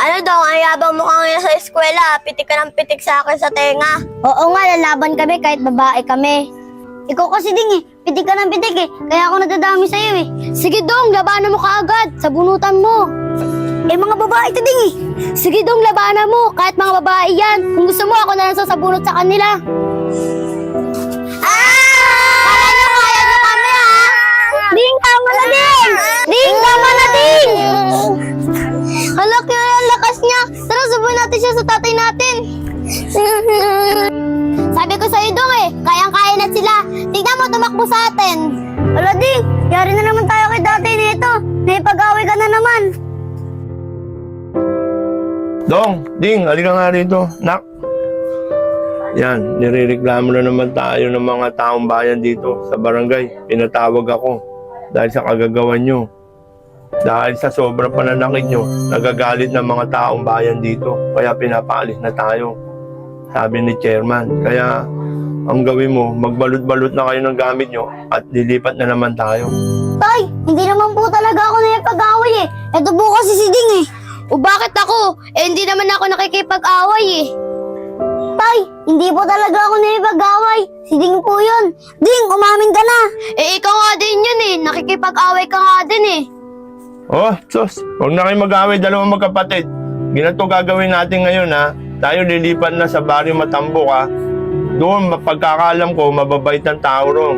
Ano daw, ang yabang mo ngayon sa eskwela, pitik ka ng pitik sa akin sa tenga. Oo nga, lalaban kami kahit babae kami. Ikaw kasi ding pitik ka ng pitik kaya ako nadadami sa'yo Sige dong, labanan mo kaagad, sa bunutan mo. Mga babae to ding Sige dong, labanan mo, kahit mga babae yan. Kung gusto mo, ako na lang sasabunot sa kanila. Kaya nyo kami Ding, tama na ding! Ding, tama na ding! Hala, kaya ang lakas niya. Tara, subuhin natin siya sa tatay natin. Sabi ko sa'yo dong kayang-kaya na sila. Tignan mo, tumakbo sa atin. Hala, Ding, yari na naman tayo kay tatay nito. Naipag-away ka na naman. Dong, Ding, halika nga rito. Nak. Yan, nirereklamo na naman tayo ng mga taong bayan dito sa barangay. Pinatawag ako dahil sa kagagawan nyo. Dahil sa sobrang pananakit nyo, nagagalit ng mga taong bayan dito. Kaya pinapaalis na tayo. Sabi ni chairman. Kaya ang gawin mo, magbalot-balot na kayo ng gamit nyo at lilipat na naman tayo. Tay, hindi naman po talaga ako naipag-away Ito po kasi si Ding O bakit ako? Hindi naman ako nakikipag-away Tay, hindi po talaga ako naipag-away. Si Ding po yun. Ding, umamin ka na. Ikaw nga din yun nakikipag-away ka nga din Oh, sus, huwag na kayo mag-away, dalawang magkapatid. Ganito gagawin natin ngayon Tayo lilipat na sa baryo Matambok Doon, pagkakalam ko, mababait ang tao ron.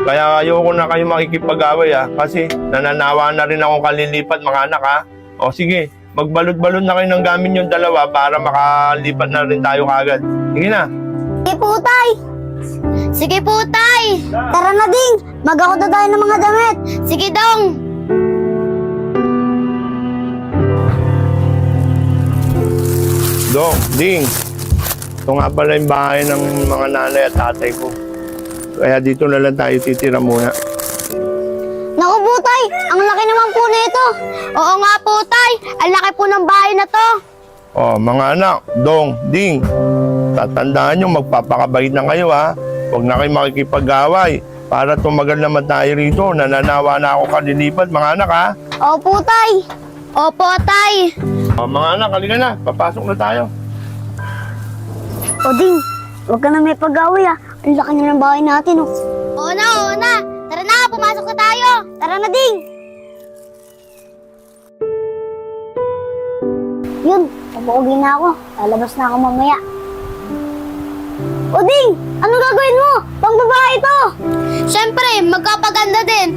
Kaya ayoko na kayo makikipag-away kasi nananawa na rin akong kalilipat mga anak O sige, magbalot-balot na kayo ng gamit yung dalawa para makalipat na rin tayo kagad. Sige na. Sige po, Tay. Sige po, Tay. Tara na, Ding. Mag-ako na tayo ng mga damit. Sige, Dong. Dong, Ding. Ito nga pala yung bahay ng mga nanay at tatay ko. Kaya dito na lang tayo titira muna. Naku po, Tay. Ang laki naman po nito. Oo nga po, Tay. Ang laki po ng bahay na to. Oh, mga anak, Dong, Ding. Tatandaan nyo, magpapakabait na kayo Huwag na kayo makikipag-away. Para tumagal naman tayo rito. Nananawa na ako kalilipat, mga anak Opo, Tay. Opo, Tay. Oh, mga anak, halika na. Papasok na tayo. O, Ding. Huwag ka na may pag-away Ang laki na ng bahay natin Oo na. Tara na, pumasok na tayo. Tara na, Ding. Yun, pabuogin na ako. Lalabas na ako mamaya. O, Ding, ano gagawin mo? Pang babae ito. Siyempre, magkapaganda din.